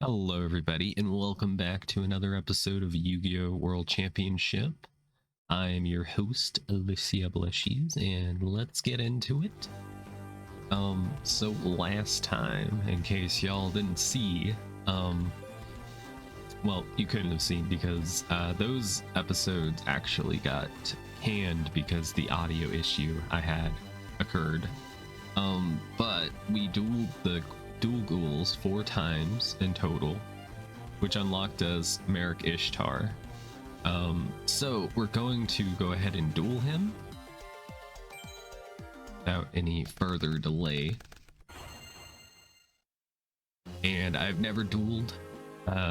Hello, everybody, and welcome back to another episode of Yu-Gi-Oh World Championship. I am your host, Alicia Blushies, and let's get into it. So last time, in case y'all didn't see, well, you couldn't have seen because those episodes actually got canned because the audio issue I had occurred. But we dueled the dual ghouls 4 times in total, which unlocked us Merrick Ishtar. So we're going to go ahead and duel him without any further delay. And I've never dueled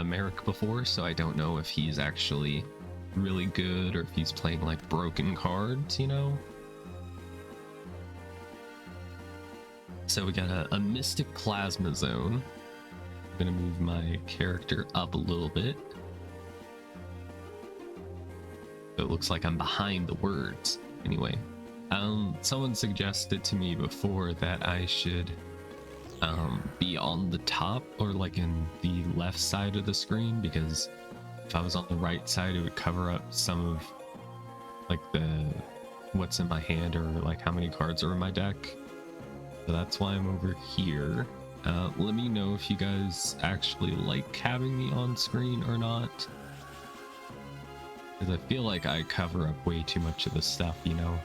Merrick before, so I don't know if he's actually really good or if he's playing like broken cards, you know? So we got a Mystic Plasma Zone. I'm gonna move my character up a little bit. So it looks like I'm behind the words. Anyway, someone suggested to me before that I should be on the top or like in the left side of the screen, because if I was on the right side, it would cover up some of like what's in my hand or like how many cards are in my deck. So that's why I'm over here. Let me know if you guys actually like having me on screen or not, because I feel like I cover up way too much of the stuff, you know.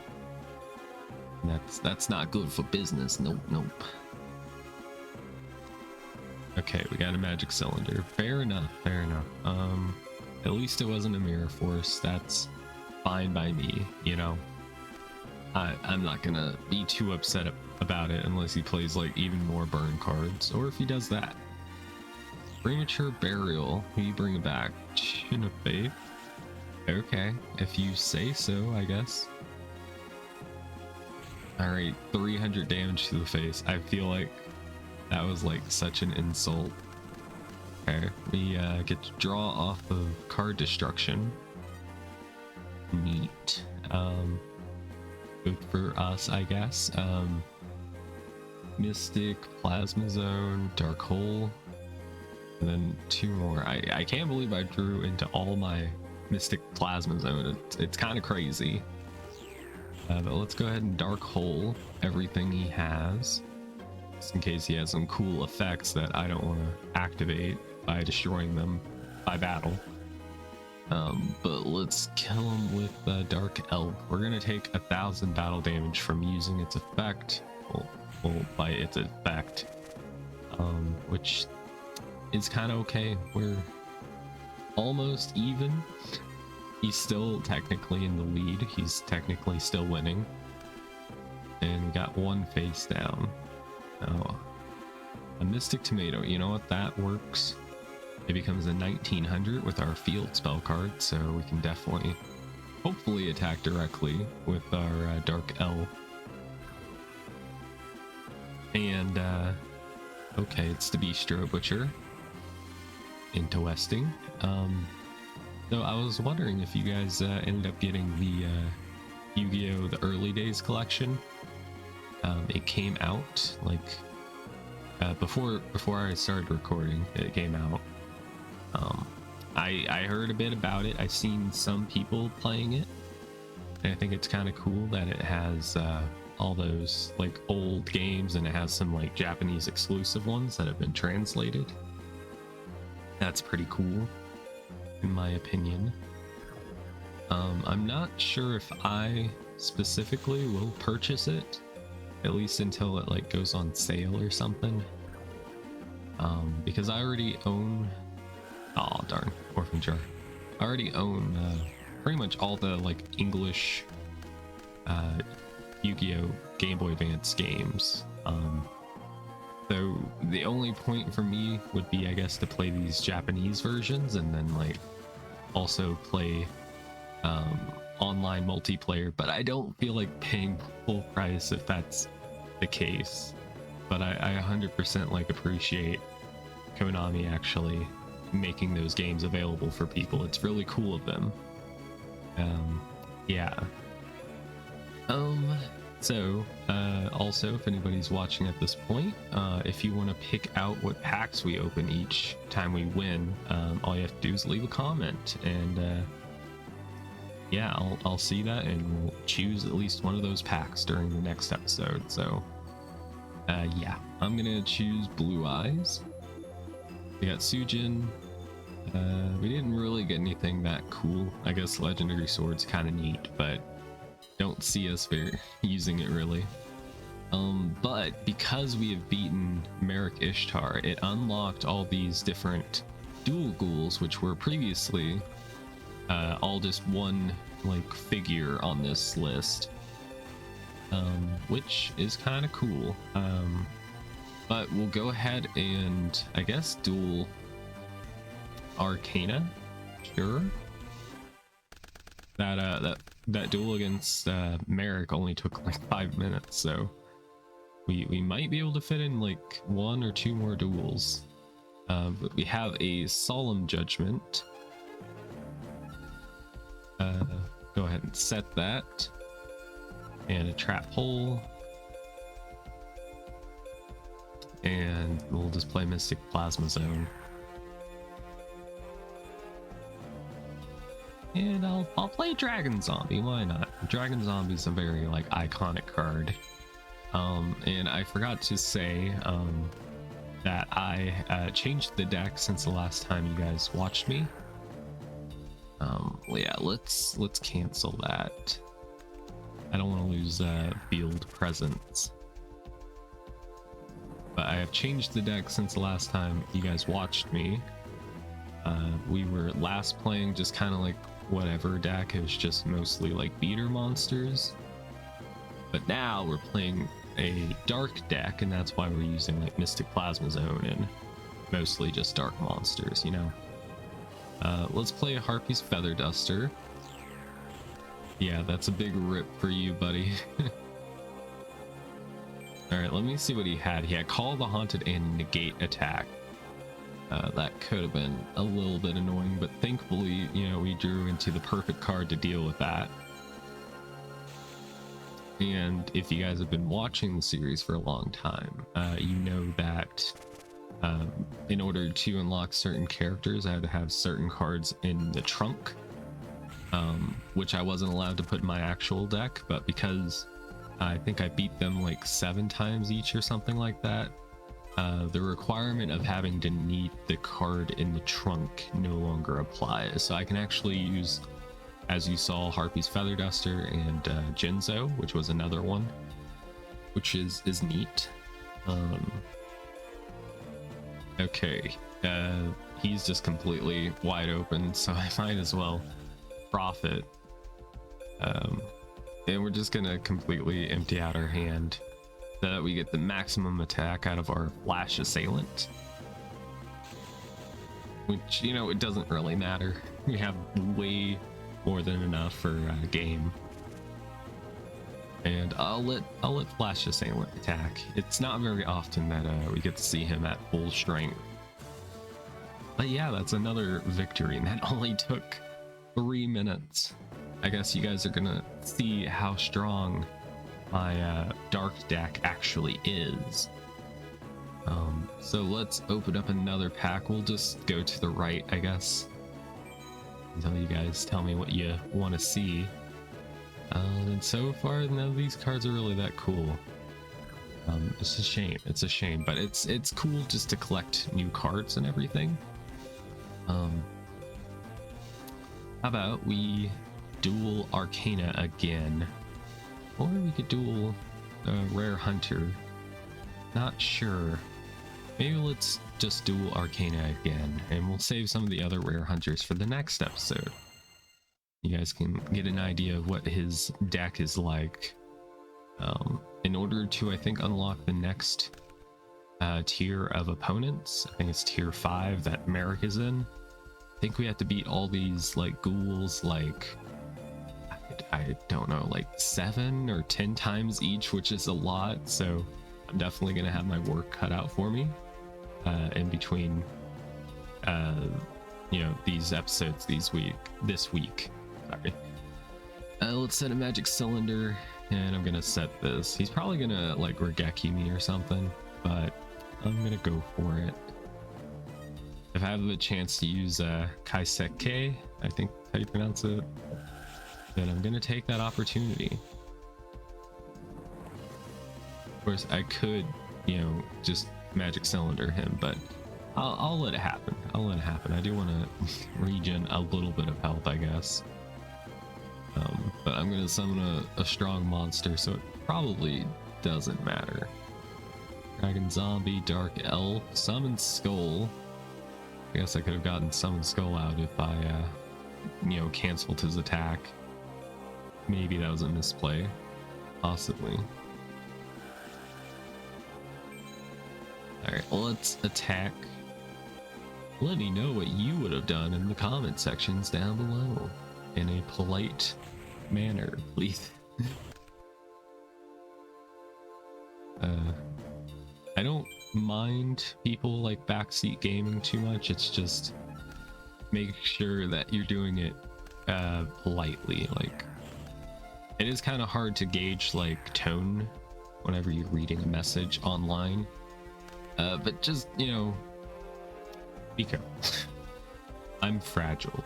And that's not good for business. Nope. Okay, we got a magic cylinder. Fair enough. At least it wasn't a mirror force. That's fine by me, you know. I'm not gonna be too upset about it unless he plays like even more burn cards, or if he does that. Premature burial. Who you bring back? Chin of Faith. Okay, if you say so, I guess. Alright, 300 damage to the face. I feel like that was like such an insult. Okay, we get to draw off of card destruction. Neat. Good for us, I guess. Mystic, Plasma Zone, Dark Hole, and then 2 more. I can't believe I drew into all my Mystic Plasma Zone. It's kind of crazy. But let's go ahead and Dark Hole everything he has, just in case he has some cool effects that I don't want to activate by destroying them by battle. But let's kill him with Dark Elk. We're gonna take 1,000 battle damage from using its effect, well, by its effect, which is kind of okay. We're almost even. He's still technically in the lead. He's technically still winning. And we got 1 face down. Oh, a Mystic Tomato. You know what? That works. It becomes a 1900 with our field spell card, so we can definitely, hopefully, attack directly with our Dark L. And, okay, it's the Bistro Butcher. Interesting. So I was wondering if you guys ended up getting the Yu-Gi-Oh! The Early Days collection. It came out, like, before I started recording, it came out. I heard a bit about it. I've seen some people playing it, and I think it's kind of cool that it has all those like old games, and it has some like Japanese exclusive ones that have been translated. That's pretty cool, in my opinion. I'm not sure if I specifically will purchase it, at least until it like goes on sale or something, because I already own, oh darn, Orphan Jar. I already own pretty much all the like English Yu-Gi-Oh Game Boy Advance games. So the only point for me would be, I guess, to play these Japanese versions, and then like also play online multiplayer, but I don't feel like paying full price if that's the case. But I 100% like appreciate Konami actually making those games available for people. It's really cool of them. Yeah. So, also, if anybody's watching at this point, if you want to pick out what packs we open each time we win, all you have to do is leave a comment, and yeah, I'll see that, and we'll choose at least one of those packs during the next episode. So, yeah, I'm gonna choose Blue Eyes. We got Sujin. We didn't really get anything that cool. I guess Legendary Sword's kind of neat, but don't see us using it really. But because we have beaten Merrick Ishtar, it unlocked all these different dual ghouls, which were previously all just one like figure on this list, which is kind of cool. But we'll go ahead and I guess duel Arcana. Sure. That duel against Merrick only took like 5 minutes, so we might be able to fit in like 1 or 2 more duels. But we have a Solemn Judgment. Go ahead and set that, and a Trap Hole, and we'll just play Mystic Plasma Zone. And I'll play Dragon Zombie, why not? Dragon Zombie's a very like iconic card. And I forgot to say that I changed the deck since the last time you guys watched me. Well, yeah, let's cancel that. I don't want to lose field presence. But I have changed the deck since the last time you guys watched me. We were last playing just kind of like whatever deck. It was just mostly like beater monsters, but now we're playing a dark deck, and that's why we're using like Mystic Plasma Zone and mostly just dark monsters, you know. Let's play a Harpy's Feather Duster. Yeah, that's a big rip for you, buddy. All right, let me see what he had. He had Call of the Haunted and Negate Attack. That could have been a little bit annoying, but thankfully, you know, we drew into the perfect card to deal with that. And if you guys have been watching the series for a long time, you know that in order to unlock certain characters, I had to have certain cards in the trunk, which I wasn't allowed to put in my actual deck, but because I think I beat them like 7 times each or something like that, the requirement of having to need the card in the trunk no longer applies. So I can actually use, as you saw, Harpy's Feather Duster and Jinzo, which was another one, which is neat. Okay, he's just completely wide open, so I might as well profit. And we're just gonna completely empty out our hand so that we get the maximum attack out of our Flash Assailant, which, you know, it doesn't really matter. We have way more than enough for a game. And I'll let Flash Assailant attack. It's not very often that we get to see him at full strength. But yeah, that's another victory, and that only took 3 minutes. I guess you guys are gonna see how strong my dark deck actually is. So let's open up another pack. We'll just go to the right, I guess, until you guys tell me what you want to see. And so far, none of these cards are really that cool. It's a shame. It's a shame, but it's cool just to collect new cards and everything. How about we duel Arcana again, or we could duel Rare Hunter. Not sure. Maybe let's just duel Arcana again, and we'll save some of the other Rare Hunters for the next episode. You guys can get an idea of what his deck is like. In order to, I think, unlock the next tier of opponents, I think it's tier 5 that Merrick is in, I think we have to beat all these like ghouls like, I don't know, like 7 or 10 times each, which is a lot. So I'm definitely gonna have my work cut out for me in between you know, these episodes this week. Sorry. Let's set a magic cylinder, and I'm gonna set this. He's probably gonna like Regeki me or something, but I'm gonna go for it. If I have the chance to use Kaiseke, I think how you pronounce it, then I'm gonna take that opportunity. Of course, I could, you know, just magic cylinder him, but I'll let it happen. I'll let it happen. I do want to regen a little bit of health, I guess. But I'm gonna summon a strong monster, so it probably doesn't matter. Dragon Zombie, Dark Elf, Summon Skull. I guess I could have gotten Summon Skull out if I, you know, canceled his attack. Maybe that was a misplay. Possibly. Alright, let's attack. Let me know what you would have done in the comment sections down below. In a polite manner, please. I don't mind people like backseat gaming too much. It's just make sure that you're doing it politely. Like, it is kind of hard to gauge like tone whenever you're reading a message online, but just, you know, be careful. I'm fragile.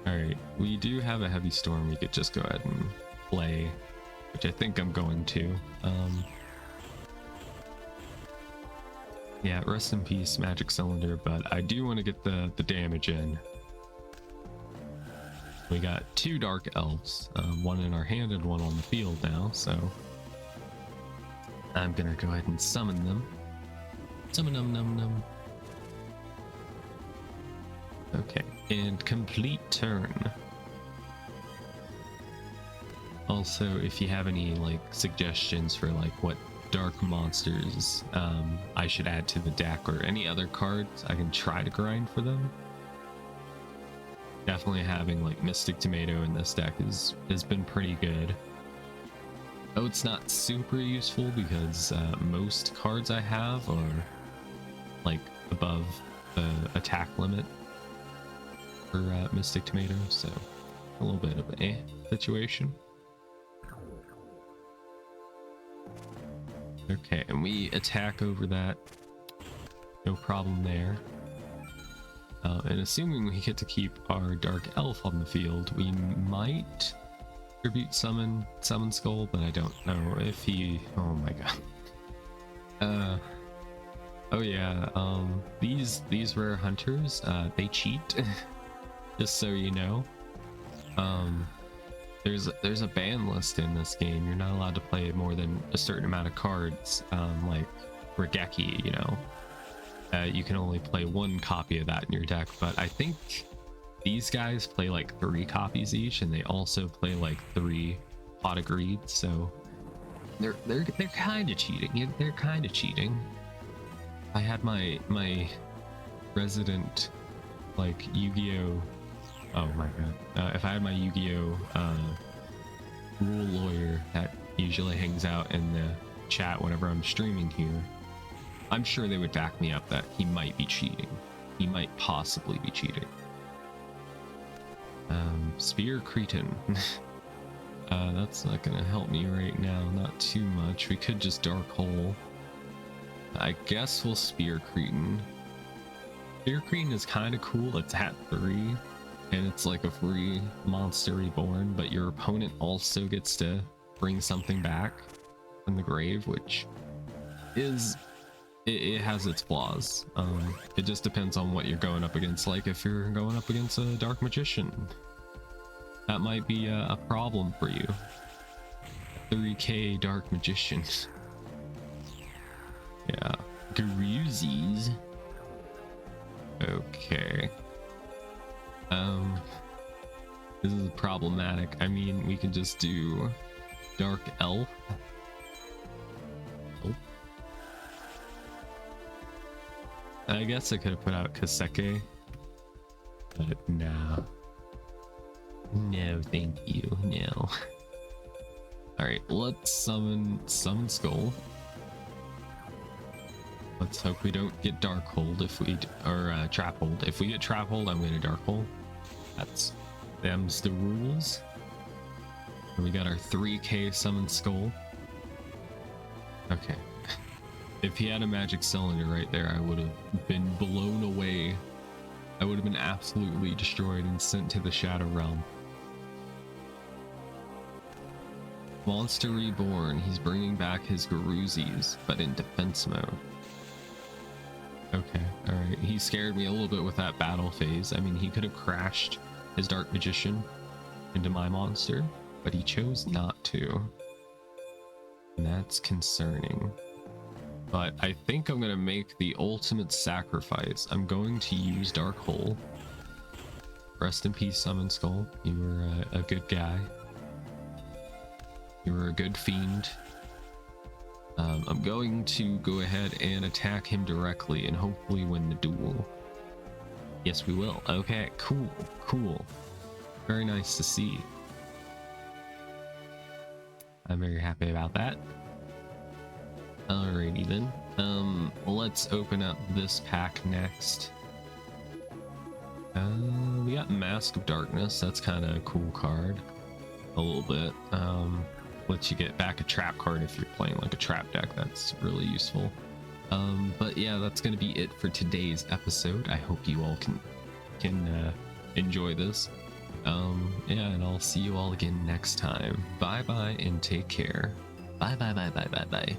All right, we do have a heavy storm we could just go ahead and play, which I think I'm going to. Yeah, rest in peace, magic cylinder, but I do want to get the damage in. We got 2 dark elves, one in our hand and one on the field now, so I'm gonna go ahead and summon them. Summon them. Okay, and complete turn. Also, if you have any like suggestions for like what dark monsters I should add to the deck or any other cards, I can try to grind for them. Definitely having like Mystic Tomato in this deck has been pretty good. Oh, it's not super useful because most cards I have are like above the attack limit for Mystic Tomato, so a little bit of a situation. Okay, and we attack over that. No problem there. And assuming we get to keep our Dark Elf on the field, we might tribute summon Skull, but I don't know if he... Oh my god. Oh yeah, these rare hunters, they cheat. Just so you know. There's a ban list in this game. You're not allowed to play more than a certain amount of cards, like Regeki, you know. You can only play 1 copy of that in your deck, but I think these guys play like 3 copies each, and they also play like 3 Pot of Greed, so they're kind of cheating. Yeah, they're kind of cheating. I had my resident like Yu-Gi-Oh. Oh my god. If I had my Yu-Gi-Oh rule lawyer that usually hangs out in the chat whenever I'm streaming here, I'm sure they would back me up that he might be cheating. He might possibly be cheating. Spear Cretin. That's not gonna help me right now, not too much. We could just Dark Hole. I guess we'll Spear Cretin. Spear Cretin is kind of cool. It's at 3. And it's like a free monster reborn, but your opponent also gets to bring something back from the grave, which is it has its flaws. It just depends on what you're going up against. Like if you're going up against a dark magician, that might be a problem for you. 3k dark magician. Yeah, Gruzies. Okay. This is problematic. I mean, we can just do Dark Elf. Oh. I guess I could have put out Kaseke, but no. No, thank you. No. Alright, let's summon Skull. Let's hope we don't get Dark Hold if we... or Trap Hold. If we get Trap Hold, I'm gonna Dark Hold. That's Them's the rules. And we got our 3k summon skull. Okay. If he had a magic cylinder right there, I would have been blown away. I would have been absolutely destroyed and sent to the Shadow Realm. Monster Reborn. He's bringing back his Garuzis, but in defense mode. Okay, alright. He scared me a little bit with that battle phase. I mean, he could have crashed his Dark Magician into my monster, but he chose not to. And that's concerning. But I think I'm going to make the ultimate sacrifice. I'm going to use Dark Hole. Rest in peace, Summon Skull. You were a good guy. You were a good fiend. I'm going to go ahead and attack him directly and hopefully win the duel. Yes, we will. Okay, cool, cool. Very nice to see. I'm very happy about that. Alrighty then. Let's open up this pack next. We got Mask of Darkness. That's kind of a cool card. A little bit. Lets you get back a trap card if you're playing like a trap deck. That's really useful. But yeah, that's gonna be it for today's episode. I hope you all can enjoy this. Yeah, and I'll see you all again next time. Bye bye and take care. Bye bye bye bye bye bye.